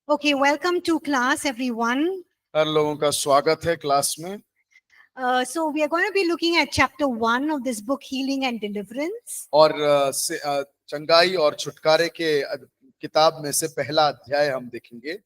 Okay, welcome to class, everyone. हर लोगों का स्वागत है क्लास में। So we are going to be looking at chapter 1 of this book, Healing and Deliverance. और चंगाई और छुटकारे के किताब में से पहला अध्याय हम देखेंगे।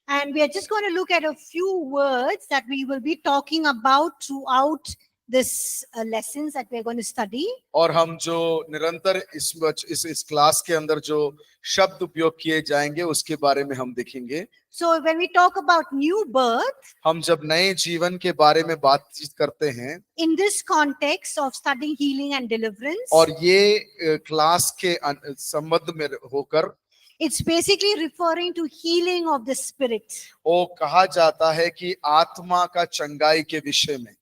And we are just going to look at a few words that we will be talking about throughout this lessons that we are going to study. और हम जो निरंतर इस क्लास के अंदर जो शब्द उपयोग किए जाएंगे उसके बारे में हम देखेंगे। So when we talk about new birth, हम जब नए जीवन के बारे में बातचीत करते हैं in this context of studying healing and deliverance, और ये क्लास के संबंध में होकर it's basically referring to healing of the spirit. वो कहा जाता है कि आत्मा का चंगाई के विषय में।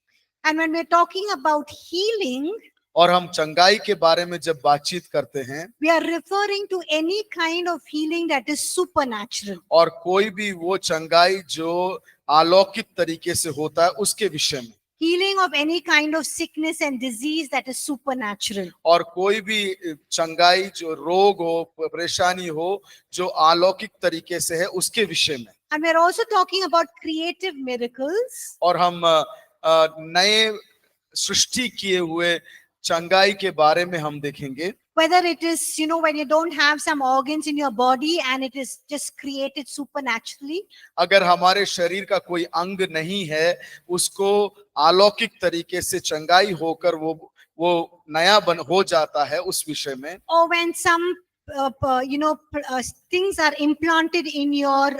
And when we're talking about healing, और हम चंगाई के बारे में जब बातचीत करते हैं we are referring to any kind of healing that is supernatural. और कोई भी वो चंगाई जो अलौकिक तरीके से होता है उसके विषय में। Healing of any kind of sickness and disease that is supernatural. और कोई भी चंगाई जो रोग हो, परेशानी हो, जो अलौकिक तरीके से है उसके विषय में। And we're also talking about creative miracles. और हम नए सृष्टि किए हुए चंगाई के बारे में हम देखेंगे। Whether it is, when you don't have some organs in your body and it is just created supernaturally. अगर हमारे शरीर का कोई अंग नहीं है, उसको अलौकिक तरीके से चंगाई होकर वो नया हो जाता है उस विषय में। Or when some things are implanted in your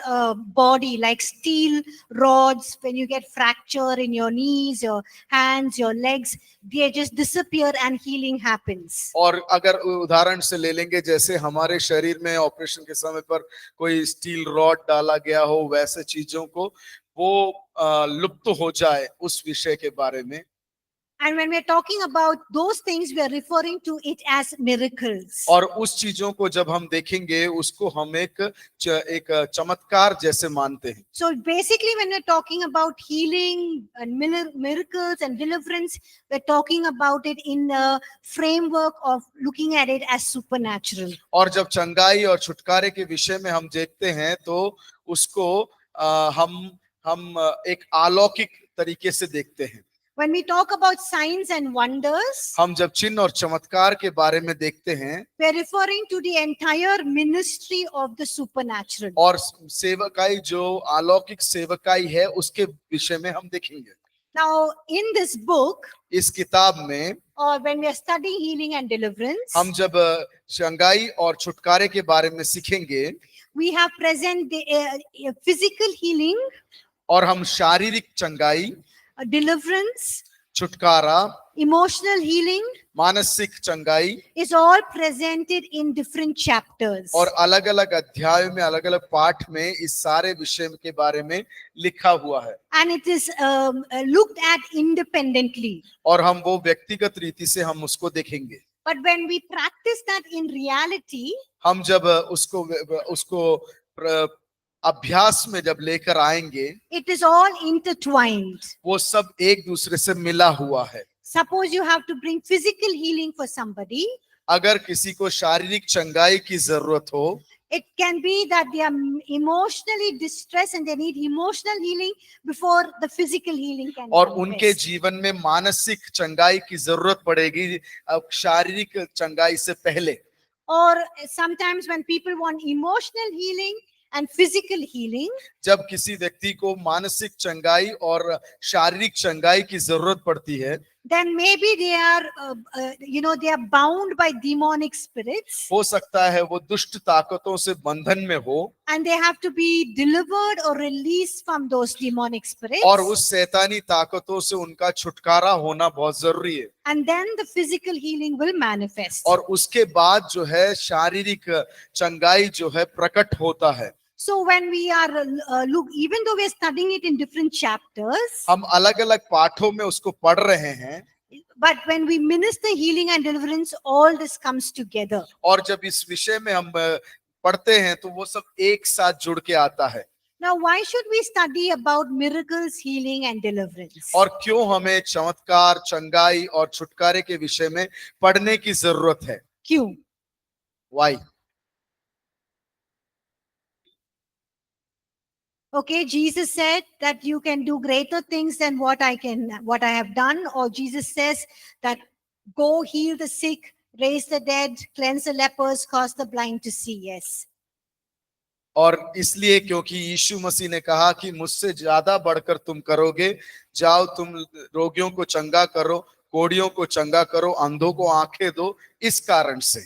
body, like steel rods. When you get fracture in your knees, your hands, your legs, they just disappear and healing happens. और अगर उदाहरण से ले लेंगे, जैसे हमारे शरीर में ऑपरेशन के समय पर कोई स्टील रॉड डाला गया हो, वैसे चीजों को वो लुप्त हो जाए, उस विषय के बारे में। And when we're talking about those things, we are referring to it as miracles. और उस चीजों को जब हम देखेंगे उसको हम एक चमत्कार जैसे मानते हैं। So basically when we're talking about healing and miracles and deliverance, we're talking about it in the framework of looking at it as supernatural. और जब चंगाई और छुटकारे के विषय में हम देखते हैं तो उसको हम एक अलौकिक तरीके से देखते हैं। When we talk about signs and wonders, हम जब चिन्ह और चमत्कार के बारे में देखते हैं, we are referring to the entire ministry of the supernatural. और सेवकाई जो अलौकिक सेवकाई है उसके विषय में हम देखेंगे। Now in this book, इस किताब में, or when we are studying healing and deliverance, हम जब चंगाई और छुटकारे के बारे में सीखेंगे, we have present the physical healing, और हम शारीरिक चंगाई, deliverance, छुटकारा, emotional healing, मानसिक चंगाई is all presented in different chapters. और अलग अलग अध्यायों में, अलग अलग पाठ में इस सारे विषय के बारे में लिखा हुआ है। And it is looked at independently. और हम वो व्यक्तिगत रीति से हम उसको देखेंगे। But when we practice that in reality, हम जब उसको अभ्यास में जब लेकर आएंगे, it is all intertwined. वो सब एक दूसरे से मिला हुआ है। Suppose you have to bring physical healing for somebody. अगर किसी को शारीरिक चंगाई की जरूरत हो, It can be that they are emotionally distressed and they need emotional healing before the physical healing can और manifest. उनके जीवन में मानसिक चंगाई की जरूरत पड़ेगी शारीरिक चंगाई से पहले। Or sometimes when people want emotional healing and physical healing, जब किसी व्यक्ति को मानसिक चंगाई और शारीरिक चंगाई की जरूरत पड़ती है, then maybe they are they are bound by demonic spirits, हो सकता है वो दुष्ट ताकतों से बंधन में हो, and they have to be delivered or released from those demonic spirits, और उस शैतानी ताकतों से उनका छुटकारा होना बहुत जरूरी है। and then the physical healing will manifest. और उसके बाद जो है शारीरिक चंगाई जो है प्रकट होता है। So when we are even though we are studying it in different chapters, हम अलग अलग पाठों में उसको पढ़ रहे हैं, but when we minister healing and deliverance, all this comes together. और जब इस विषय में हम पढ़ते हैं तो वो सब एक साथ जुड़ के आता है। Now, why should we study about miracles, healing and deliverance? और क्यों हमें चमत्कार, चंगाई और छुटकारे के विषय में पढ़ने की जरूरत है? क्यों? Why? Okay, Jesus said that you can do greater things than what I have done, or Jesus says that go heal the sick, raise the dead, cleanse the lepers, cause the blind to see. Yes. और इसलिए क्योंकि यीशु मसीह ने कहा कि मुझसे ज्यादा बढ़कर तुम करोगे, जाओ तुम रोगियों को चंगा करो, कोढ़ियों को चंगा करो, अंधों को आंखें दो, इस कारण से।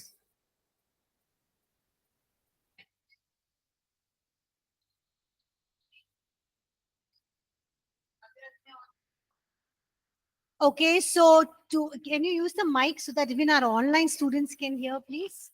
Okay, so can you use the mic so that even our online students can hear, please?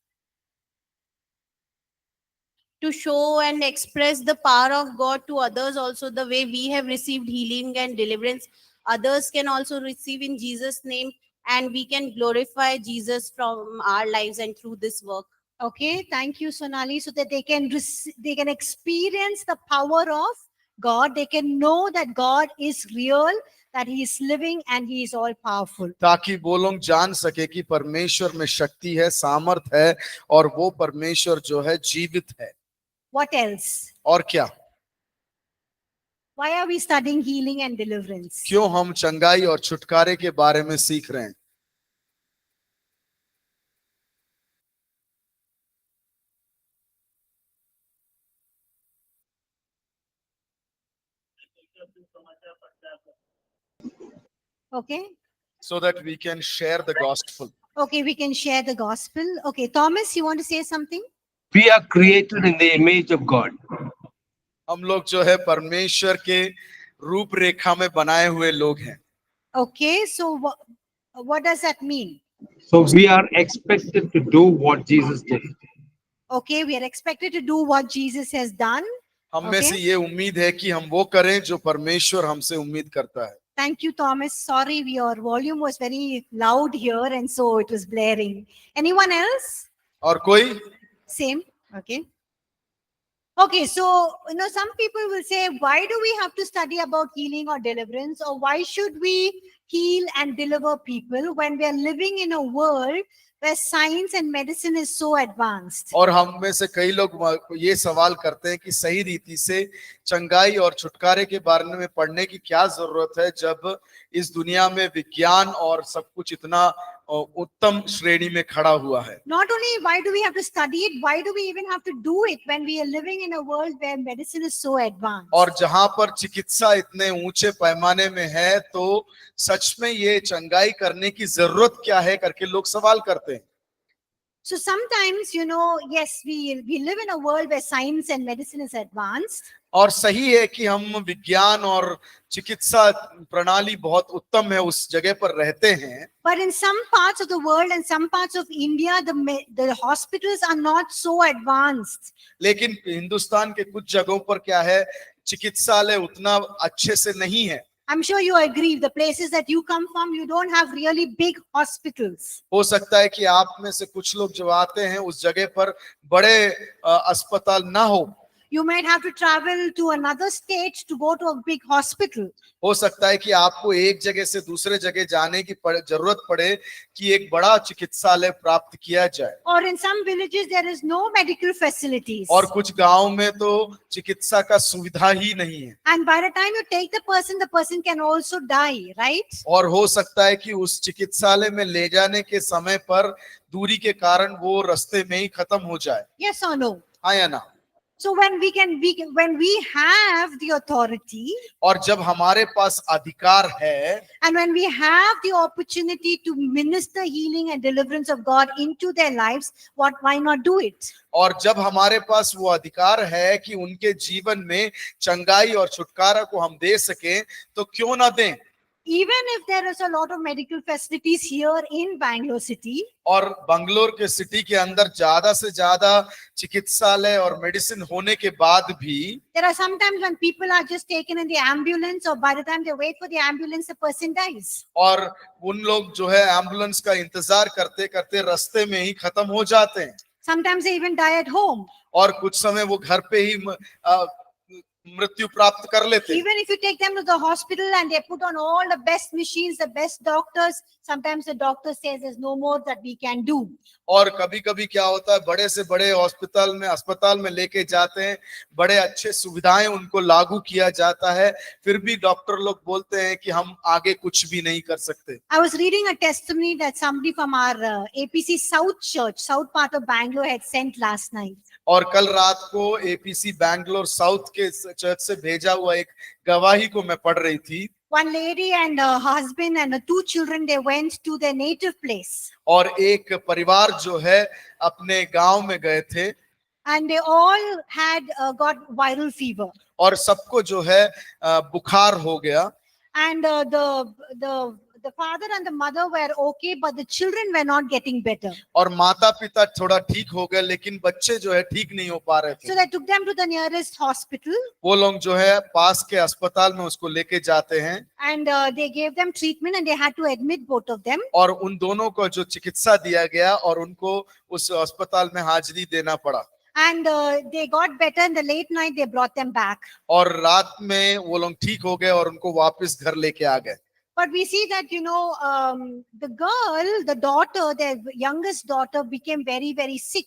To show and express the power of God to others, also the way we have received healing and deliverance, others can also receive in Jesus' name, and we can glorify Jesus from our lives and through this work. Okay, thank you, Sonali, so that they can experience the power of God. They can know that God is real, that He is living, and He is all powerful. ताकि वो लोग जान सके कि परमेश्वर में शक्ति है, सामर्थ है, और वो परमेश्वर जो है जीवित है। What else? और क्या? Why are we studying healing and deliverance? क्यों हम चंगाई और छुटकारे के बारे में सीख रहे हैं? Okay. So that we can share the gospel. Okay, we can share the gospel. Okay, Thomas, you want to say something? We are created in the image of God. हम लोग जो है परमेश्वर के रूपरेखा में बनाए हुए लोग हैं। Okay, so what does that mean? So we are expected to do what Jesus did. Okay, we are expected to do what Jesus has done. हम में Okay. से ये उम्मीद है कि हम वो करें जो परमेश्वर हमसे उम्मीद करता है। Thank you, Thomas. Sorry, your volume was very loud here, and so it was blaring. Anyone else? और कोई? Same. Okay. Okay, so some people will say, why do we have to study about healing or deliverance, or why should we heal and deliver people when we are living in a world where science and medicine is so advanced? और हम में से कई लोग ये सवाल करते हैं कि सही रीति से चंगाई और छुटकारे के बारे में पढ़ने की क्या जरूरत है जब इस दुनिया में विज्ञान और सब कुछ इतना उत्तम श्रेणी में खड़ा हुआ है। Not only why do we have to study it, why do we even have to do it when we are living in a world where medicine is so advanced? और जहां पर चिकित्सा इतने ऊंचे पैमाने में है, तो सच में ये चंगाई करने की जरूरत क्या है करके लोग सवाल करते हैं। So sometimes, yes, we live in a world where science and medicine is advanced. और सही है कि हम विज्ञान और चिकित्सा प्रणाली बहुत उत्तम है, उस जगह पर रहते हैं। But in some parts of the world and some parts of India, the hospitals are not so advanced. लेकिन हिंदुस्तान के कुछ जगहों पर क्या है, चिकित्सालय उतना अच्छे से नहीं है। I'm sure you agree, the places that you come from, you don't have really big hospitals. हो सकता है कि आप में से कुछ लोग जो आते हैं उस जगह पर बड़े अस्पताल ना हो। You might have to travel to another state to go to a big hospital. हो सकता है कि आपको एक जगह से दूसरे जगह जाने की जरूरत पड़े कि एक बड़ा चिकित्सालय प्राप्त किया जाए। Or in some villages there is no medical facilities. और कुछ गांव में तो चिकित्सा का सुविधा ही नहीं है। And by the time you take the person can also die, right? और हो सकता है कि उस चिकित्सालय में ले जाने के समय पर दूरी के कारण वो रास्ते में ही खत्म हो जाए। Yes or no? हाँ या ना? So when we have the authority, और जब हमारे पास अधिकार है, and when we have the opportunity to minister healing and deliverance of God into their lives, why not do it? और जब हमारे पास वो अधिकार है कि उनके जीवन में चंगाई और छुटकारा को हम दे सकें, तो क्यों ना दें? Even if there is a lot of medical facilities here in Bangalore city, और बंगलोर के सिटी के अंदर ज्यादा से ज्यादा चिकित्सालय और मेडिसिन होने के बाद भी there are sometimes when people are just taken in the ambulance, or by the time they wait for the ambulance, the person dies. और उन लोग जो है एम्बुलेंस का इंतजार करते करते रास्ते में ही खत्म हो जाते हैं। Sometimes they even die at home. और कुछ समय वो घर पे ही मृत्यु प्राप्त कर लेते हैं। Even if you take them to the hospital and they put on all the best machines, the best doctors, sometimes the doctor says there's no more that we can do. और कभी कभी क्या होता है, बड़े से बड़े अस्पताल में लेके जाते हैं, बड़े अच्छे सुविधाएं उनको लागू किया जाता है, फिर भी डॉक्टर लोग बोलते हैं कि हम आगे कुछ भी नहीं कर सकते। I was reading a testimony that somebody from our APC South Church, South part of Bangalore, had sent last night. और कल रात को एपीसी बैंगलोर साउथ के चर्च से भेजा हुआ एक गवाही को मैं पढ़ रही थी। One lady and her husband and her 2 children, they went to their native place. और एक परिवार जो है अपने गांव में गए थे, And they all had got viral fever. और सबको जो है बुखार हो गया। And the father and the mother were okay, but the children were not getting better. और माता पिता थोड़ा ठीक हो गए, लेकिन बच्चे जो है ठीक नहीं हो पा रहे So थे। they took them to the nearest hospital वो लोग जो है पास के अस्पताल में उसको लेके जाते हैं, and they gave them treatment and they had to admit both of them. और उन दोनों को जो चिकित्सा दिया गया और उनको उस अस्पताल में हाजिरी देना पड़ा। And they got better. In the late night, they brought them back. और रात में वो लोग ठीक हो गए और उनको वापस घर लेके आ गए। But we see that, the girl, the daughter, their youngest daughter became very, very sick.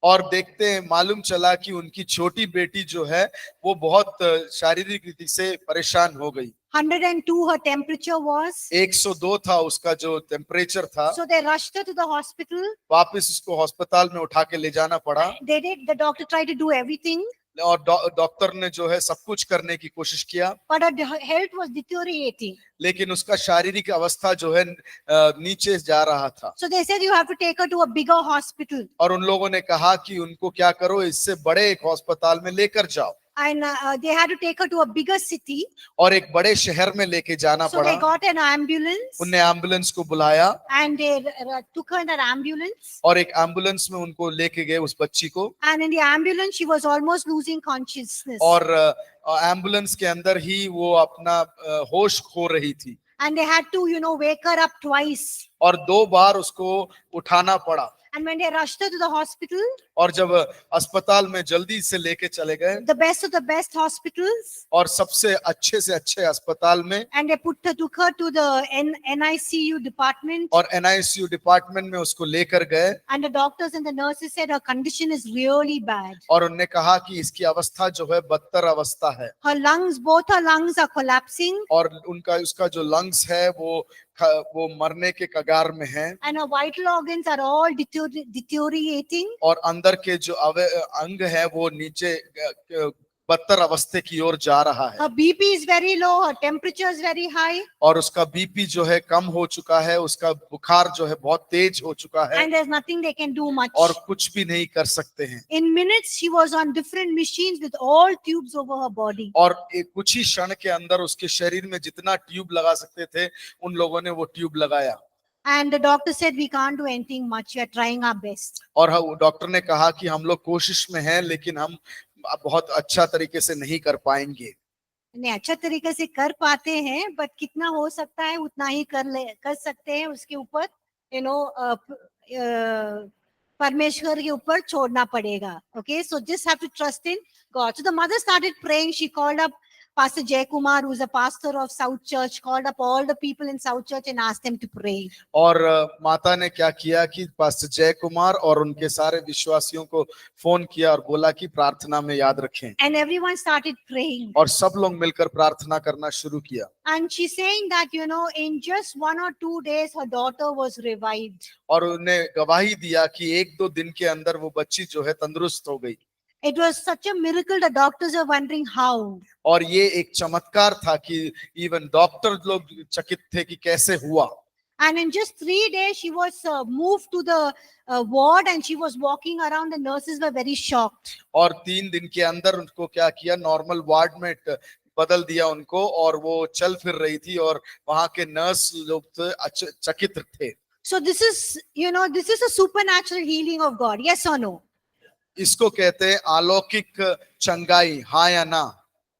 और देखते हैं, मालूम चला कि उनकी छोटी बेटी जो है वो बहुत शारीरिक रीति से परेशान हो गई। 102 her temperature was. 102 था उसका जो टेम्परेचर था। So they rushed her to the hospital. वापस उसको अस्पताल में उठा के ले जाना पड़ा, They did. The doctor tried to do everything, और डॉक्टर ने जो है सब कुछ करने की कोशिश किया, but her health was deteriorating. लेकिन उसका शारीरिक अवस्था जो है नीचे जा रहा था। So they said you have to take her to a bigger hospital. और उन लोगों ने कहा कि उनको क्या करो, इससे बड़े एक अस्पताल में लेकर जाओ, And they had to take her to a bigger city. और एक बड़े शहर में लेके जाना So they पड़ा। got an ambulance उनने एम्बुलेंस को बुलाया, and they took her in that ambulance. और एक एम्बुलेंस में उनको लेके गए उस बच्ची को, And in the ambulance, she was almost losing consciousness. और एम्बुलेंस के अंदर ही वो अपना होश खो रही थी, And they had to, wake her up twice. और 2 बार उसको उठाना पड़ा। And when they rushed her to the hospital, और जब अस्पताल में जल्दी से लेके चले गए, the best of the best hospitals, और सबसे अच्छे से अच्छे अस्पताल में, and they took her to the NICU department. और NICU डिपार्टमेंट में उसको लेकर गए, And the doctors and the nurses said her condition is really bad. और उनने कहा कि इसकी अवस्था जो है बदतर अवस्था है, Both her lungs are collapsing, और उसका जो लंग्स है वो मरने के कगार में है, and her vital organs are all deteriorating. और अंदर के जो अंग है वो नीचे बदतर अवस्था की ओर जा रहा है, Her BP is very low, her temperature is very high, और उसका बीपी जो है कम हो चुका है, उसका बुखार जो है बहुत तेज हो चुका है, and there's nothing they can do much. और कुछ भी नहीं कर सकते हैं। In minutes, she was on different machines with all tubes over her body. और एक कुछ ही क्षण के अंदर उसके शरीर में जितना ट्यूब लगा सकते थे, उन लोगों ने वो ट्यूब लगाया। And the doctor said, we can't do anything much, we are trying our best. और डॉक्टर ने कहा कि हम लोग कोशिश में हैं, लेकिन हम बहुत अच्छा तरीके से नहीं कर पाएंगे। नहीं, अच्छा तरीके से कर पाते हैं, बट कितना हो सकता है उतना ही कर सकते हैं, उसके ऊपर परमेश्वर के ऊपर छोड़ना पड़ेगा. Okay, so just have to trust in God. So the mother started praying. She called up Pastor Jay Kumar, who's a pastor of South Church, called up all the people in South Church and asked them to pray. और माता ने क्या किया कि pastor जय कुमार और उनके सारे विश्वासियों को फोन किया और बोला कि प्रार्थना में याद रखें, And everyone started praying. और सब लोग मिलकर प्रार्थना करना शुरू किया। And she's saying that, in just 1 or 2 days, her daughter was revived. और उन्हें गवाही दिया कि 1-2 दिन के अंदर वो बच्ची जो है तंदुरुस्त हो गई। It was such a miracle, the doctors are wondering how. और ये एक चमत्कार था कि इवन डॉक्टर लोग चकित थे कि कैसे हुआ। And in just 3 days, she was moved to the ward and she was walking around. The nurses were very shocked. और 3 दिन के अंदर उनको क्या किया, नॉर्मल वार्ड में बदल दिया उनको, और वो चल फिर रही थी, और वहां के नर्स लोग थे चकित थे। So this is a supernatural healing of God. Yes or no? इसको कहते हैं अलौकिक चंगाई, हाँ या ना।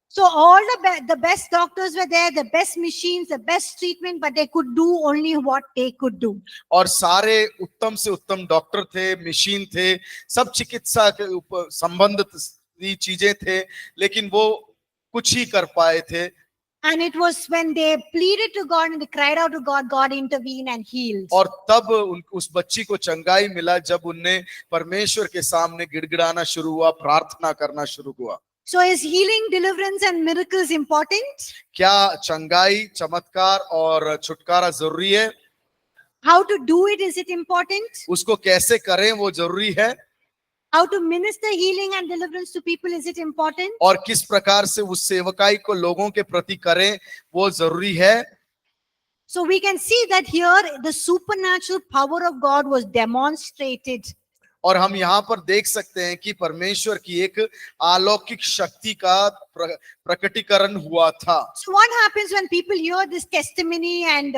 So all the best doctors were there, the best machines, the best treatment, but they could do only what they could do. और सारे उत्तम से उत्तम डॉक्टर थे, मशीन थे, सब चिकित्सा के ऊपर संबंधित चीजें थे, लेकिन वो कुछ ही कर पाए थे। And it was when they pleaded to God and they cried out to God, God intervened and healed. और तब उस बच्ची को चंगाई मिला जब उनने परमेश्वर के सामने गिड़गिड़ाना शुरू हुआ, प्रार्थना करना शुरू हुआ। So is healing, deliverance and miracles important? क्या चंगाई, चमत्कार और छुटकारा जरूरी है? How to do it, is it important? उसको कैसे करें वो जरूरी है? How to minister healing and deliverance to people, is it important? और किस प्रकार से उस सेवकाई को लोगों के प्रति करें वो जरूरी है। So we can see that here the supernatural power of God was demonstrated. और हम यहाँ पर देख सकते हैं कि परमेश्वर की एक अलौकिक शक्ति का प्रकटीकरण हुआ था। So what happens when people hear this testimony and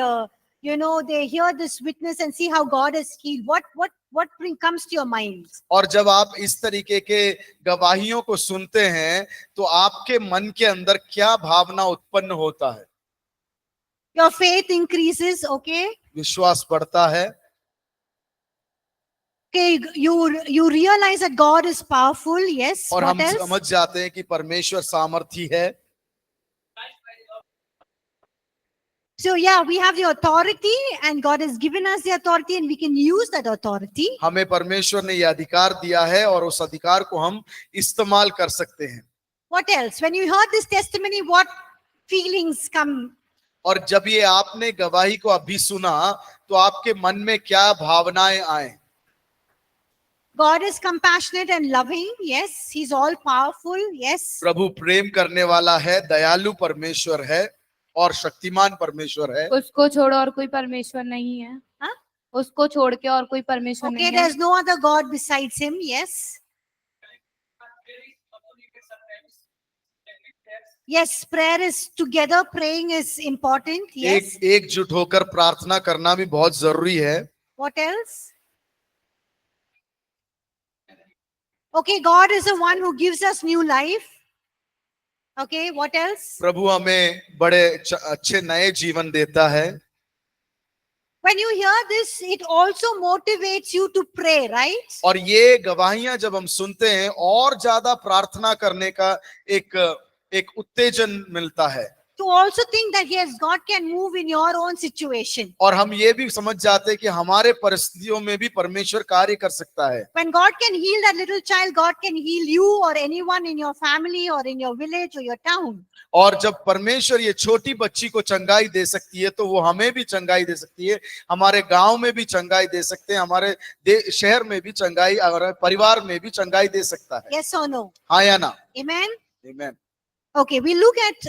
they hear this witness and see how God has healed? What comes to your mind? और जब आप इस तरीके के गवाहियों को सुनते हैं तो आपके मन के अंदर क्या भावना उत्पन्न होता है? Your faith increases, okay? विश्वास बढ़ता है। Okay, you realize that God is powerful, yes. और What हम else? समझ जाते हैं कि परमेश्वर सामर्थी है। So yeah, we have the authority and God has given us the authority and we can use that authority. हमें परमेश्वर ने यह अधिकार दिया है और उस अधिकार को हम इस्तेमाल कर सकते हैं। What else? When you heard this testimony, what feelings come? और जब ये आपने गवाही को अभी सुना तो आपके मन में क्या भावनाएं आए? God is compassionate and loving. Yes, He's all powerful. Yes. प्रभु प्रेम करने वाला है, दयालु परमेश्वर है और शक्तिमान परमेश्वर है। उसको छोड़ और कोई परमेश्वर नहीं है। हाँ? उसको छोड़ के और कोई परमेश्वर Okay, नहीं है। there's no other God besides Him. Yes. Yes, prayer is together. Praying is important. Yes. एकजुट होकर प्रार्थना करना भी बहुत जरूरी है। What else? Okay, God is the one who gives us new life. Okay, what else? प्रभु हमें बड़े अच्छे नए जीवन देता है। When you hear this, it also motivates you to pray, right? और ये गवाहियां जब हम सुनते हैं और ज्यादा प्रार्थना करने का एक उत्तेजन मिलता है। To also think that yes, God can move in your own situation. और हम ये भी समझ जाते हैं कि हमारे परिस्थितियों में भी परमेश्वर कार्य कर सकता है। When God can heal that little child, God can heal you or anyone in your family or in your village or your town. और जब परमेश्वर ये छोटी बच्ची को चंगाई दे सकती है तो वो हमें भी चंगाई दे सकती है, हमारे गांव में भी चंगाई दे सकते हैं, हमारे शहर में भी चंगाई, हमारे परिवार में भी चंगाई दे सकता है। Yes or no? हाँ या ना? Amen? Amen. Okay, we look at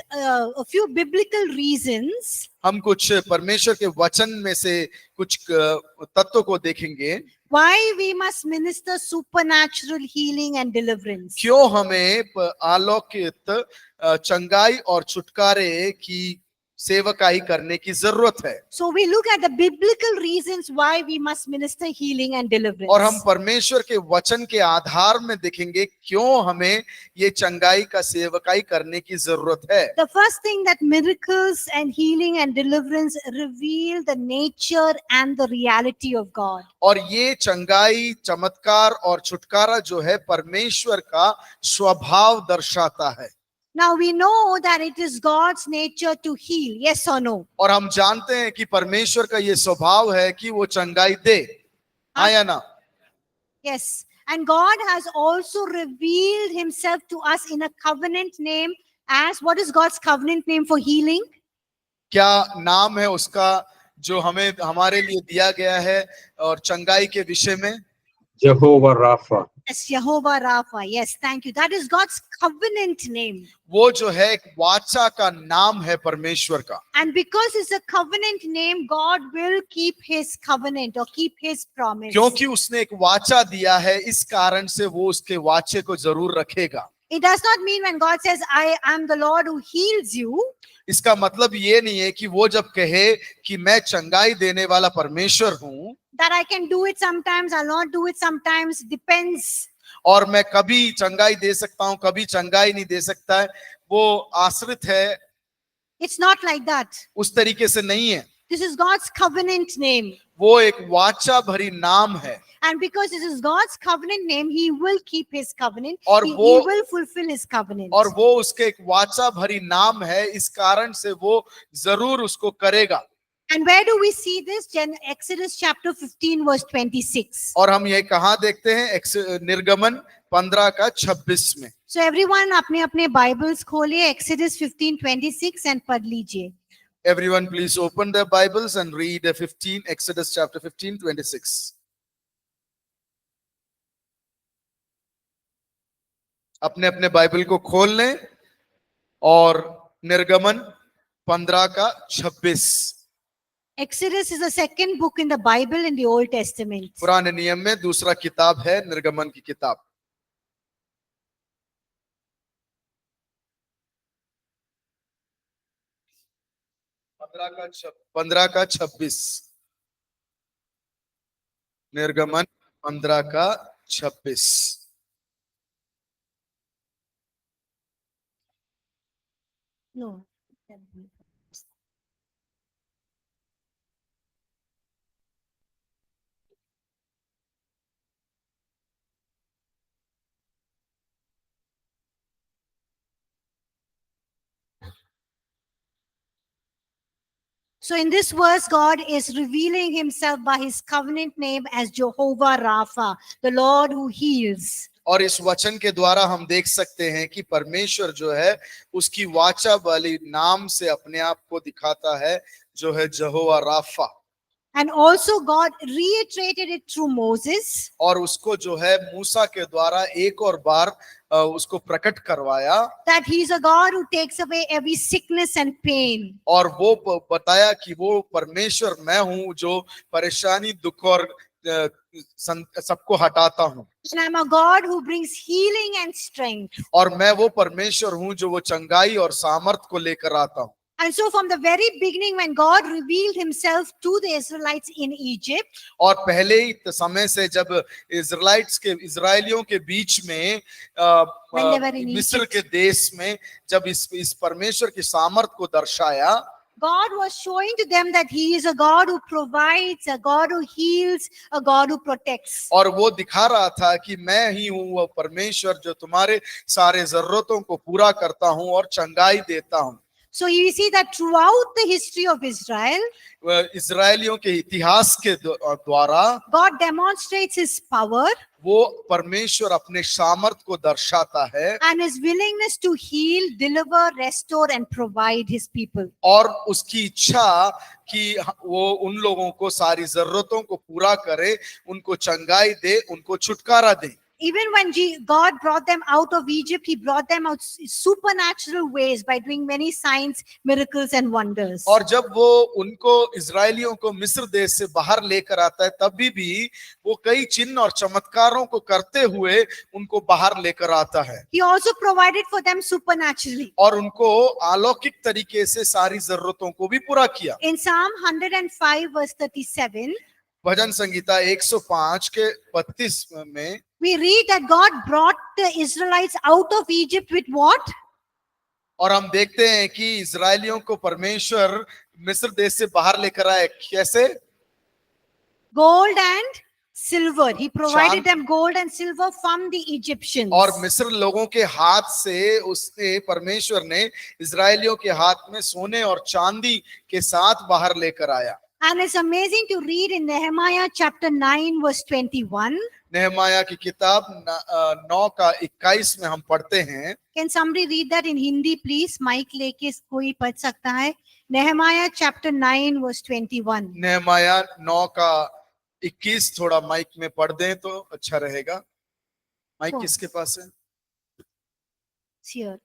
a few biblical reasons हम कुछ परमेश्वर के वचन में से कुछ तत्वों को देखेंगे why we must minister supernatural healing and deliverance. क्यों हमें अलौकिक चंगाई और छुटकारे की सेवकाई करने की जरूरत है। So we look at the biblical reasons why we must minister healing and deliverance. और हम परमेश्वर के वचन के आधार में देखेंगे क्यों हमें ये चंगाई का सेवकाई करने की जरूरत है। The first thing, that miracles and healing and deliverance reveal the nature and the reality of God. और ये चंगाई, चमत्कार और छुटकारा जो है परमेश्वर का स्वभाव दर्शाता है। Now we know that it is God's nature to heal. Yes or no? और हम जानते हैं कि परमेश्वर का ये स्वभाव है कि वो चंगाई दे। हाँ या ना? Yes. And God has also revealed Himself to us in a covenant name as, what is God's covenant name for healing? क्या नाम है उसका जो हमें हमारे लिए दिया गया है और चंगाई के विषय में? Jehovah Rapha. Yes, Jehovah Rapha. Yes, thank you. That is God's covenant name. वो जो है एक वाचा का नाम है परमेश्वर का। And because it's a covenant name, God will keep His covenant or keep His promise. क्योंकि उसने एक वाचा दिया है, इस कारण से वो उसके वाचे को जरूर रखेगा। It does not mean when God says, I am the Lord who heals you, इसका मतलब ये नहीं है कि वो जब कहे कि मैं चंगाई देने वाला परमेश्वर हूँ, that I can do it sometimes, I'll not do it sometimes, depends. और मैं कभी चंगाई दे सकता हूँ, कभी चंगाई नहीं दे सकता है, वो आश्रित है। It's not like that. उस तरीके से नहीं है। This is God's covenant name. वो एक वाचा भरी नाम है। And because this is God's covenant name, he will keep his covenant. और He वो- will fulfill his covenant. और वो उसके एक वाचा भरी नाम है, इस कारण से वो जरूर उसको करेगा। And where do we see this? Exodus chapter 15 verse 26. और हम ये कहाँ देखते हैं? निर्गमन 15 का 26 में। So everyone अपने अपने Bibles खोलिए, Exodus 15:26 and पढ़ लीजिए. Everyone please open their Bibles and read Exodus chapter 15:26. अपने अपने बाइबल को खोल लें और निर्गमन 15 का 26। Exodus is the second book in the Bible in the Old Testament. पुराने नियम में दूसरा किताब है निर्गमन की किताब। पंद्रह का 26। निर्गमन 15 का 26। No. So in this verse, God is revealing himself by his covenant name as Jehovah Rapha, the Lord who heals. और इस वचन के द्वारा हम देख सकते हैं कि परमेश्वर जो है उसकी वाचा वाली नाम से अपने आप को दिखाता है, जो है यहोवा Rafa. And also God reiterated it through Moses. और उसको जो है मूसा के द्वारा एक और बार उसको प्रकट करवाया। That he is a God who takes away every sickness and pain. और वो बताया कि वो परमेश्वर मैं हूँ जो परेशानी, दुख और सबको हटाता हूँ। And I'm a God who brings healing and strength. और मैं वो परमेश्वर हूँ जो वो चंगाई और सामर्थ को लेकर आता हूँ। And so from the very beginning, when God revealed himself to the Israelites in Egypt, और पहले ही समय से जब इजराइलियों के बीच में When they were in मिस्र Egypt. के देश में जब इस परमेश्वर की सामर्थ को दर्शाया, God was showing to them that he is a God who provides, a God who heals, a God who protects. और वो दिखा रहा था कि मैं ही हूँ वो परमेश्वर जो तुम्हारे सारे जरूरतों को पूरा करता हूँ और चंगाई देता हूँ। So you see that throughout the history of Israel, इजराइलियों के इतिहास के द्वारा God demonstrates his power वो परमेश्वर अपने सामर्थ को दर्शाता है and his willingness to heal, deliver, restore and provide his people. और उसकी इच्छा कि वो उन लोगों को सारी जरूरतों को पूरा करे, उनको चंगाई दे, उनको छुटकारा दे। Even when God brought them out of Egypt, he brought them out supernatural ways by doing many signs, miracles and wonders. और जब वो उनको इजराइलियों को मिस्र देश से बाहर लेकर आता है, तभी भी वो कई चिन्ह और चमत्कारों को करते हुए उनको बाहर लेकर आता है। He also provided for them supernaturally. और उनको अलौकिक तरीके से सारी जरूरतों को भी पूरा किया। In Psalm 105 verse 37, भजन संगीता 105 के 32 में we read that God brought the Israelites out of Egypt with what? और हम देखते हैं कि इजराइलियों को परमेश्वर मिस्र देश से बाहर लेकर आए, कैसे? Gold and silver. He provided चांद- them gold and silver from the Egyptians. और मिस्र लोगों के हाथ से उसने परमेश्वर ने इजराइलियों के हाथ में सोने और चांदी के साथ बाहर लेकर आया। And it's amazing to read in Nehemiah chapter 9 verse 21. नेहमाया की किताब 9 का 21 में हम पढ़ते हैं। Can somebody read that in Hindi please? Mic लेके कोई पढ़ सकता है? Nehemiah chapter 9 verse 21. नेहमाया 9 का 21 थोड़ा माइक में पढ़ दें तो अच्छा रहेगा। माइक कौन? किसके पास है? It's here.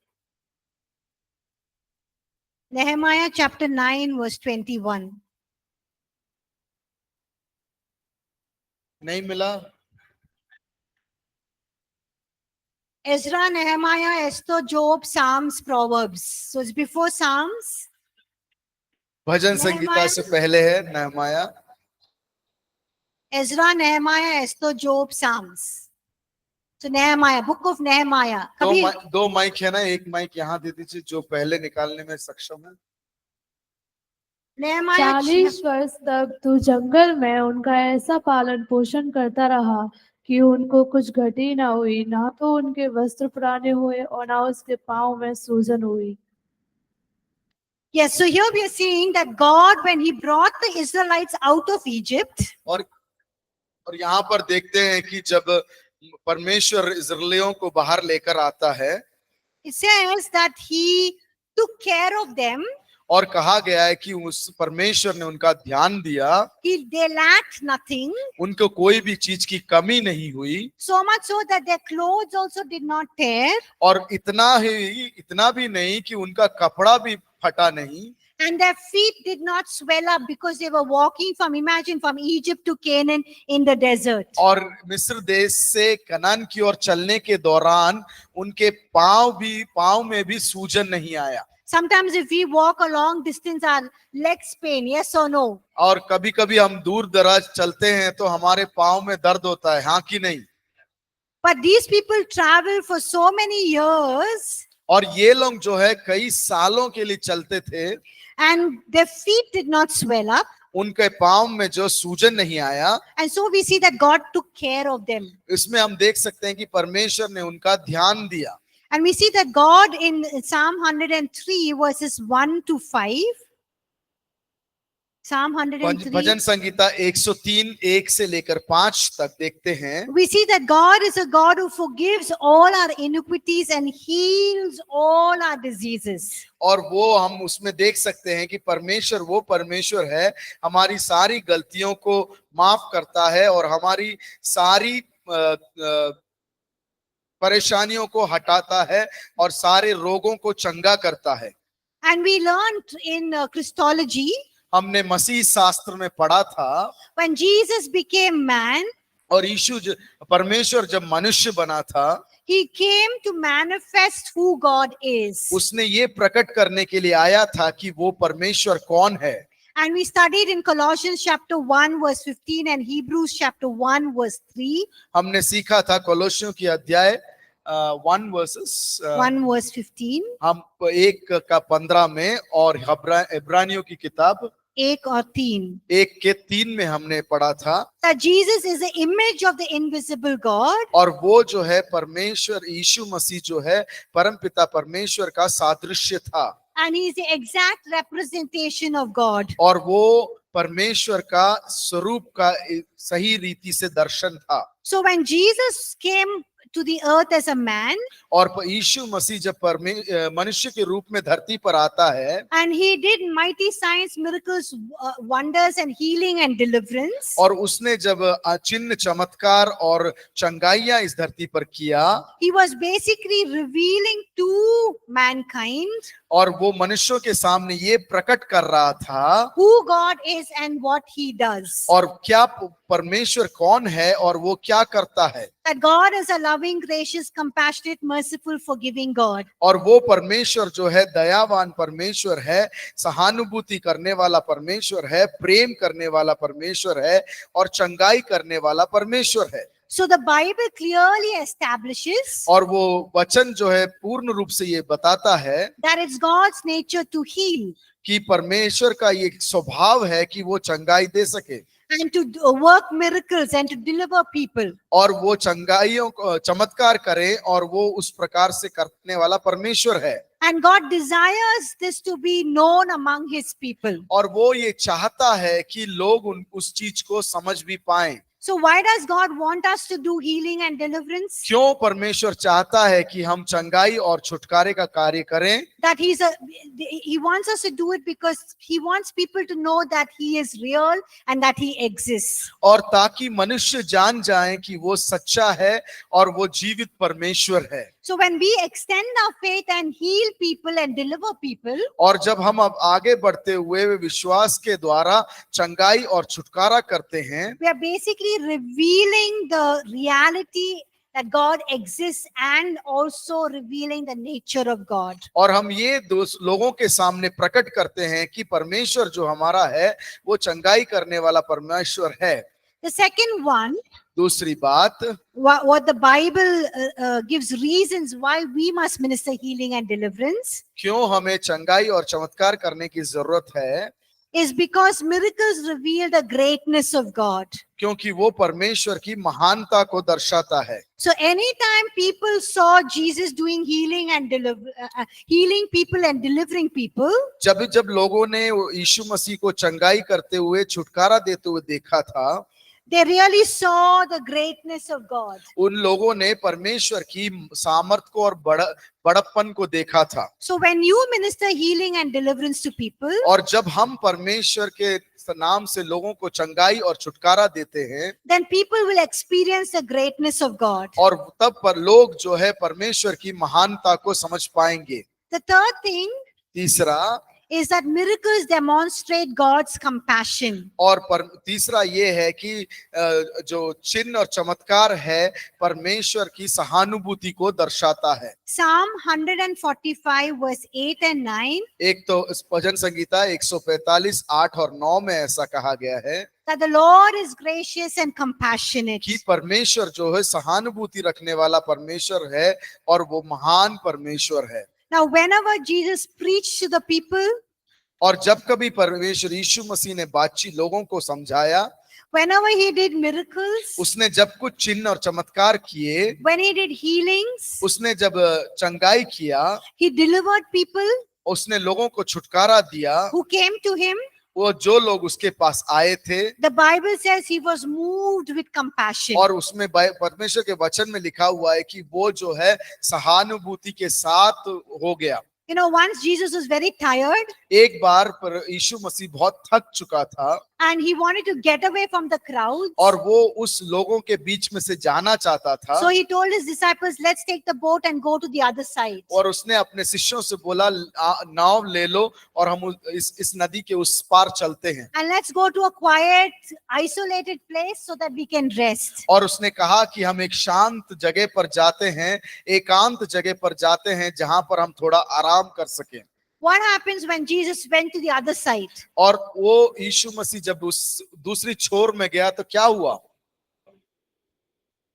Nehemiah chapter 9 verse 21. नहीं मिला? Ezra, Nehemiah, Esther, Job, Psalms, Proverbs. So it's before Psalms. भजन संगीता से पहले है नेहमाया। Ezra, Nehemiah, Esther, Job, Psalms. So Nehemiah, book of Nehemiah. कभी दो माइक है ना, एक माइक यहाँ दे दीजिए जो पहले निकालने में सक्षम है। Nehemiah 40 वर्ष तक तू जंगल में उनका ऐसा पालन पोषण करता रहा कि उनको कुछ घटी ना हुई, ना तो उनके वस्त्र पुराने हुए और ना उसके पांव में सूजन हुई। Yes, so here we are seeing that God, when He brought the Israelites out of Egypt, और यहाँ पर देखते हैं कि जब परमेश्वर इस्राएलियों को बाहर लेकर आता है, it says that He took care of them. और कहा गया है कि उस परमेश्वर ने उनका ध्यान दिया, They lacked nothing, उनको कोई भी चीज की कमी नहीं हुई, so much so that their clothes also did not tear, और इतना भी नहीं कि उनका कपड़ा भी फटा नहीं, and their feet did not swell up because they were walking imagine, from Egypt to Canaan in the desert. और मिस्र देश से कनान की ओर चलने के दौरान उनके पांव में भी सूजन नहीं आया। Sometimes if we walk a long distance, our legs pain, yes or no? और कभी कभी हम दूर दराज चलते हैं तो हमारे पांव में दर्द होता है, हाँ कि नहीं? But these people travel for so many years, और ये लोग जो है कई सालों के लिए चलते थे, and their feet did not swell up, उनके पांव में जो सूजन नहीं आया। and so we see that God took care of them. इसमें हम देख सकते हैं कि परमेश्वर ने उनका ध्यान दिया। And we see that God in Psalm 103 verses 1 to 5, Psalm 103, भजन संगीता 103 1 से लेकर 5 तक देखते हैं, we see that God is a God who forgives all our iniquities and heals all our diseases. और वो हम उसमें देख सकते हैं कि परमेश्वर वो परमेश्वर है, हमारी सारी गलतियों को माफ करता है और हमारी सारी परेशानियों को हटाता है और सारे रोगों को चंगा करता है। And we learned in Christology, हमने मसीह शास्त्र में पढ़ा था, when Jesus became man, और यीशु परमेश्वर जब मनुष्य बना था, He came to manifest who God is. उसने ये प्रकट करने के लिए आया था कि वो परमेश्वर कौन है। And we studied in Colossians chapter 1 verse 15 and Hebrews chapter 1 verse 3. हमने सीखा था कोलोसियों की अध्याय 1 वर्सेस 1 verse 15. हम 1:15 में, और इब्रानियों की किताब 1 और 3. 1:3 में हमने पढ़ा था। That Jesus is the image of the invisible God. और वो जो है परमेश्वर यीशु मसीह जो है परमपिता परमेश्वर का सादृश्य था, And He is the exact representation of God. और वो परमेश्वर का स्वरूप का सही रीति से दर्शन था। So when Jesus came to the earth as a man, और यीशु मसीह जब मनुष्य के रूप में धरती पर आता है, and He did mighty signs, miracles, wonders and healing and deliverance, और उसने जब चिन्ह चमत्कार और चंगाइयां इस धरती पर किया, He was basically revealing to mankind और वो मनुष्यों के सामने ये प्रकट कर रहा था who God is and what He does. और क्या परमेश्वर कौन है और वो क्या करता है। That God is a loving, gracious, compassionate, merciful, forgiving God. और वो परमेश्वर जो है दयावान परमेश्वर है, सहानुभूति करने वाला परमेश्वर है, प्रेम करने वाला परमेश्वर है और चंगाई करने वाला परमेश्वर है। So the Bible clearly establishes और वो वचन जो है पूर्ण रूप से ये बताता है that it's God's nature to heal कि परमेश्वर का ये स्वभाव है कि वो चंगाई दे सके and to work miracles and to deliver people. और वो चंगाइयों को चमत्कार करे, और वो उस प्रकार से करने वाला परमेश्वर है। And God desires this to be known among His people. और वो ये चाहता है कि लोग उस चीज को समझ भी पाएं। So why does God want us to do healing and deliverance? क्यों परमेश्वर चाहता है कि हम चंगाई और छुटकारे का कार्य करें? That He wants us to do it because He wants people to know that He is real and that He exists. और ताकि मनुष्य जान जाएं कि वो सच्चा है और वो जीवित परमेश्वर है। So when we extend our faith and heal people and deliver people, और जब हम अब आगे बढ़ते हुए विश्वास के द्वारा चंगाई और छुटकारा करते हैं, we are basically revealing the reality that God exists and also revealing the nature of God. और हम ये लोगों के सामने प्रकट करते हैं कि परमेश्वर जो हमारा है वो चंगाई करने वाला परमेश्वर है। The second one, दूसरी बात, what the Bible gives reasons why we must minister healing and deliverance, क्यों हमें चंगाई और चमत्कार करने की जरूरत है, is because miracles reveal the greatness of God. क्योंकि वो परमेश्वर की महानता को दर्शाता है। So anytime people saw Jesus doing healing and healing people and delivering people, जब जब लोगों ने यीशु मसीह को चंगाई करते हुए छुटकारा देते हुए देखा था, they really saw the greatness of God. उन लोगों ने परमेश्वर की सामर्थ को और बड़प्पन को देखा था। So when you minister healing and deliverance to people, और जब हम परमेश्वर के नाम से लोगों को चंगाई और छुटकारा देते हैं, then people will experience the greatness of God. और तब पर लोग जो है परमेश्वर की महानता को समझ पाएंगे। The third thing तीसरा is that miracles demonstrate God's compassion. और तीसरा ये है कि जो चिन्ह और चमत्कार है परमेश्वर की सहानुभूति को दर्शाता है। Psalm 145 verse 8 and 9, एक तो इस भजन संगीता 145 8 और 9 में ऐसा कहा गया है that the Lord is gracious and compassionate. कि परमेश्वर जो है सहानुभूति रखने वाला परमेश्वर है और वो महान परमेश्वर है। Now whenever Jesus preached to the people, और जब कभी परमेश्वर यीशु मसीह ने बातचीत लोगों को समझाया, whenever he did miracles, उसने जब कुछ चिन्ह और चमत्कार किए, when he did healings, उसने जब चंगाई किया, he delivered people उसने लोगों को छुटकारा दिया, who came to him. वो जो लोग उसके पास आए थे, The Bible says he was moved with compassion. और उसमें परमेश्वर के वचन में लिखा हुआ है कि वो जो है सहानुभूति के साथ हो गया। You know, once Jesus was very tired एक बार पर यीशु मसीह बहुत थक चुका था and he wanted to get away from the crowd. और वो उस लोगों के बीच में से जाना चाहता था, So he told his disciples, let's take the boat and go to the other side. और उसने अपने शिष्यों से बोला नाव ले लो और हम इस नदी के उस पार चलते हैं, And let's go to a quiet, isolated place so that we can rest. और उसने कहा कि हम एक शांत जगह पर जाते हैं, एकांत जगह पर जाते हैं जहां पर हम थोड़ा आराम कर सकें। What happens when Jesus went to the other side? और वो यीशु मसीह जब उस दूसरी छोर में गया तो क्या हुआ?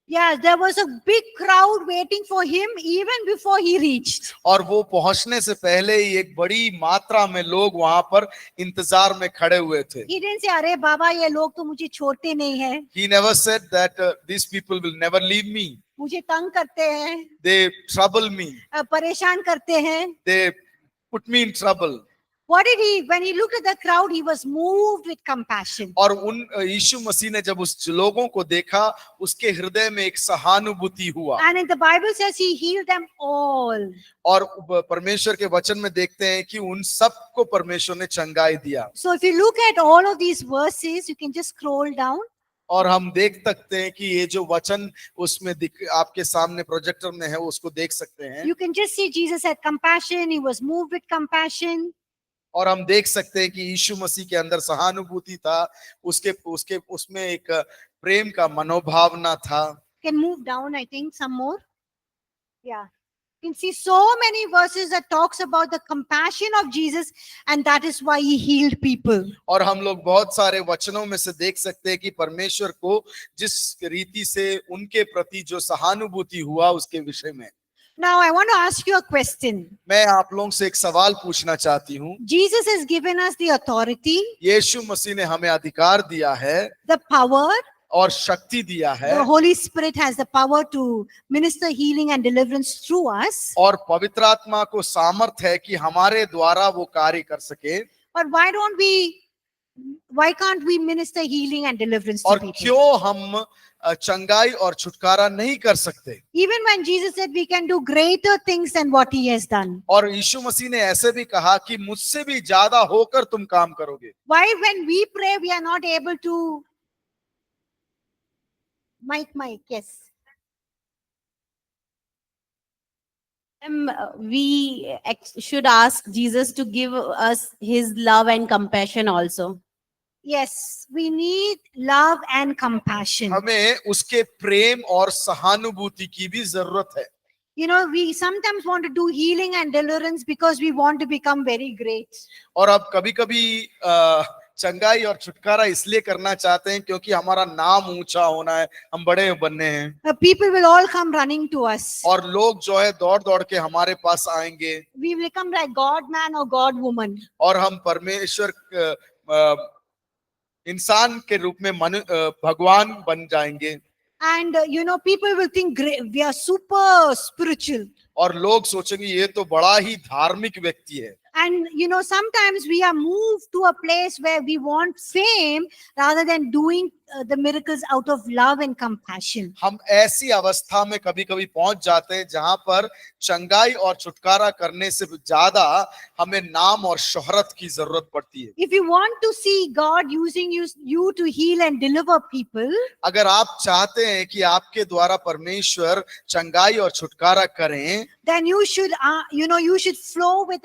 Yeah, there was a big crowd waiting for him even before he reached. और वो पहुंचने से पहले ही एक बड़ी मात्रा में लोग वहां पर इंतजार में खड़े हुए थे। He didn't say, अरे बाबा ये लोग तो मुझे छोड़ते नहीं है, He never said that these people will never leave me. मुझे तंग करते हैं, They trouble me. परेशान करते हैं. They put me in trouble. What did he, when he looked at the crowd, he was moved with compassion. और उन यीशु मसीह ने जब उस लोगों को देखा, उसके हृदय में एक सहानुभूति हुआ। And in the Bible says he healed them all. और परमेश्वर के वचन में देखते हैं कि उन सबको परमेश्वर ने चंगाई दिया। So if you look at all of these verses, you can just scroll down. और हम देख सकते हैं कि ये जो वचन उसमें आपके सामने प्रोजेक्टर में है, उसको देख सकते हैं। You can just see Jesus had compassion. He was moved with compassion. और हम देख सकते हैं कि यीशु मसीह के अंदर सहानुभूति था, उसमें एक प्रेम का मनोभावना था। Can move down, I think, some more. Yeah. You can see so many verses that talks about the compassion of Jesus, and that is why he healed people. और हम लोग बहुत सारे वचनों में से देख सकते हैं कि परमेश्वर को जिस रीति से उनके प्रति जो सहानुभूति हुआ उसके विषय में। Now I want to ask you a question. मैं आप लोगों से एक सवाल पूछना चाहती हूँ। Jesus has given us the authority, यीशु मसीह ने हमें अधिकार दिया है the power. और शक्ति दिया है, The Holy Spirit has the power to minister healing and deliverance through us. और पवित्र आत्मा को सामर्थ है कि हमारे द्वारा वो कार्य कर सके। But why can't we minister healing and deliverance to और people? क्यों हम चंगाई और छुटकारा नहीं कर सकते? Even when Jesus said we can do greater things than what he has done. और यीशु मसीह ने ऐसे भी कहा कि मुझसे भी ज्यादा होकर तुम काम करोगे। Why when we pray we are not able to Mike, yes. We should ask Jesus to give us his love and compassion also. Yes, we need love and compassion. हमें उसके प्रेम और सहानुभूति की भी जरूरत है। You know, we sometimes want to do healing and deliverance because we want to become very great. और अब कभी-कभी चंगाई और छुटकारा इसलिए करना चाहते हैं क्योंकि हमारा नाम ऊंचा होना है, हम बड़े बनने हैं। People will all come running to us. और लोग जो है दौड़-दौड़ के हमारे पास आएंगे। We will become like God man or God woman. और हम परमेश्वर इंसान के रूप में भगवान बन जाएंगे And people will think we are super spiritual. और लोग सोचेंगे ये तो बड़ा ही धार्मिक व्यक्ति है। And sometimes we are moved to a place where we want fame rather than doing the miracles out of love and compassion. हम ऐसी अवस्था में कभी कभी पहुंच जाते हैं जहां पर चंगाई और छुटकारा करने से ज्यादा हमें नाम और शोहरत की जरूरत पड़ती है। If you want to see God using you to heal and deliver people, अगर आप चाहते हैं कि आपके द्वारा परमेश्वर चंगाई और छुटकारा करें, then you should you should flow with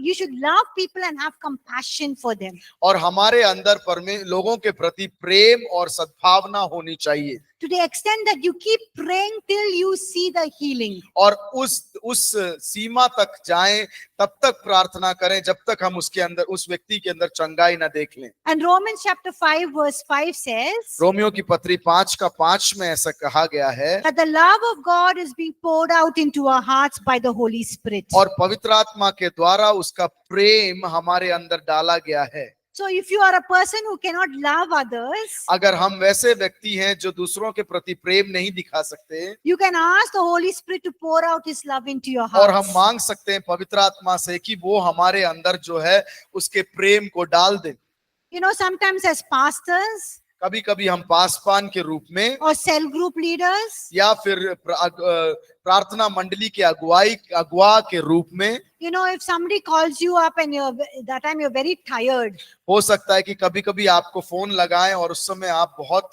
you should love people and have compassion for them. और हमारे अंदर लोगों के प्रति प्रेम और सद्भावना होनी चाहिए। To the extent that you keep praying till you see the healing. और उस सीमा तक जाएं, तब तक प्रार्थना करें जब तक हम उसके अंदर, उस व्यक्ति के अंदर चंगाई ना देख लें। And Romans chapter 5 verse 5 says Romeo की पत्री 5:5 में ऐसा कहा गया है that the love of God is being poured out into our hearts by the Holy Spirit. और पवित्र आत्मा के द्वारा उसका प्रेम हमारे अंदर डाला गया है। So if you are a person who cannot love others, अगर हम वैसे व्यक्ति हैं जो दूसरों के प्रति प्रेम नहीं दिखा सकते, you can ask the Holy Spirit to pour out His love into your और हम hearts. मांग सकते हैं पवित्र आत्मा से कि वो हमारे अंदर जो है उसके प्रेम को डाल दे। Sometimes as pastors कभी कभी हम पासपान के रूप में or cell group leaders, या फिर प्रार्थना मंडली के अगुआ के रूप में, if somebody calls you up and that time you're very tired, हो सकता है कि कभी कभी आपको फोन लगाएं और उस समय आप बहुत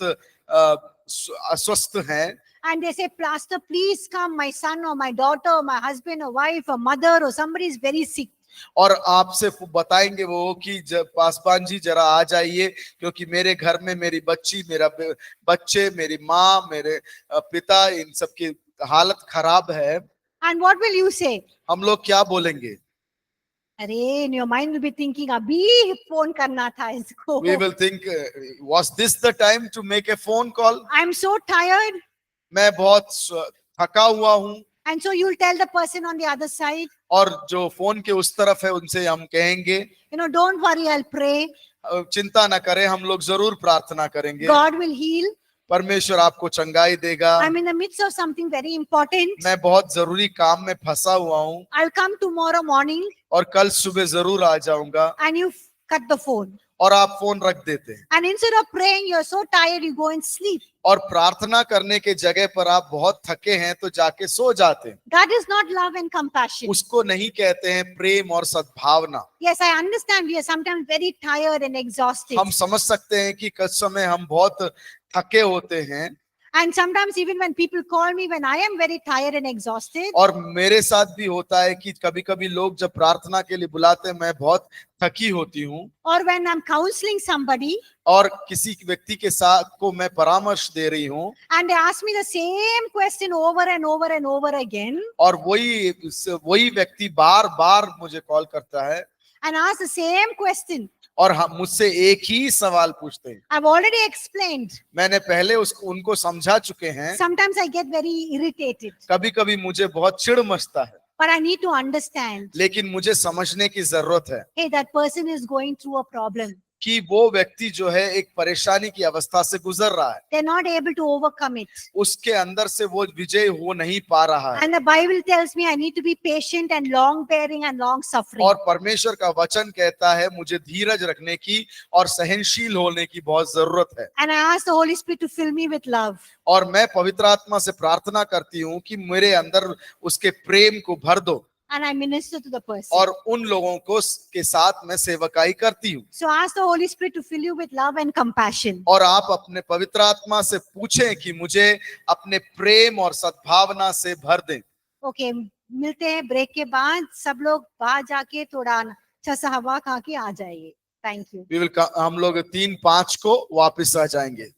अस्वस्थ हैं and they say, Pastor, please come, my son or my daughter or my husband or wife or mother or somebody is very sick. और आपसे बताएंगे वो कि पासवान जी जरा आ जाइए क्योंकि मेरे घर में मेरी बच्ची, मेरा बच्चे, मेरी माँ, मेरे पिता, इन सब की हालत खराब है। And what will you say? हम लोग क्या बोलेंगे? अरे, in your mind will be thinking, अभी फोन करना था इसको. We will think, was this the time to make a phone call? I'm so tired. मैं बहुत थका हुआ हूँ। And so you'll tell the person on the other side, और जो फोन के उस तरफ है उनसे हम कहेंगे, don't worry, I'll pray. चिंता ना करें, हम लोग जरूर प्रार्थना करेंगे। God will heal. परमेश्वर आपको चंगाई देगा। I'm in the midst of something very important. मैं बहुत जरूरी काम में फंसा हुआ हूँ I'll come tomorrow morning. और कल सुबह जरूर आ जाऊंगा। And you cut the phone. और आप फोन रख देते हैं। And instead of praying, you're so tired, you go and sleep. और प्रार्थना करने के जगह पर आप बहुत थके हैं तो जाके सो जाते हैं। That is not love and compassion. उसको नहीं कहते हैं प्रेम और सद्भावना। Yes, I understand we are sometimes very tired and exhausted. हम समझ सकते हैं कि कुछ समय हम बहुत थके होते हैं। And sometimes even when people call me when I am very tired and exhausted, और मेरे साथ भी होता है कि कभी-कभी लोग जब प्रार्थना के लिए बुलाते हैं, मैं बहुत थकी होती हूँ। or when I'm counseling somebody और किसी व्यक्ति के साथ को मैं परामर्श दे रही हूँ and they ask me the same question over and over and over again और वही व्यक्ति बार-बार मुझे कॉल करता है and ask the same question. और हम मुझसे एक ही सवाल पूछते हैं। I've already explained. मैंने पहले उनको समझा चुके हैं। Sometimes I get very irritated, कभी-कभी मुझे बहुत चिढ़ मचता है, but I need to understand. लेकिन मुझे समझने की जरूरत है Hey, that person is going through a problem. कि वो व्यक्ति जो है एक परेशानी की अवस्था से गुजर रहा है, They're not able to overcome it. उसके अंदर से वो विजय हो नहीं पा रहा है। And the Bible tells me I need to be patient and long bearing and long suffering. और परमेश्वर का वचन कहता है मुझे धीरज रखने की और सहनशील होने की बहुत जरूरत है। And I ask the Holy Spirit to fill me with love. और मैं पवित्र आत्मा से प्रार्थना करती हूँ कि मेरे अंदर उसके प्रेम को भर दो And I minister to the person. और उन लोगों को के साथ मैं सेवकाई करती हूँ। So ask the Holy Spirit to fill you with love and compassion. और आप अपने पवित्र आत्मा से पूछें कि मुझे अपने प्रेम और सद्भावना से भर दें। Okay, मिलते हैं ब्रेक के बाद। सब लोग बाहर जाके थोड़ा अच्छा सा हवा खा के आ जाइए। Thank you. हम लोग 3-5 को वापस आ जाएंगे।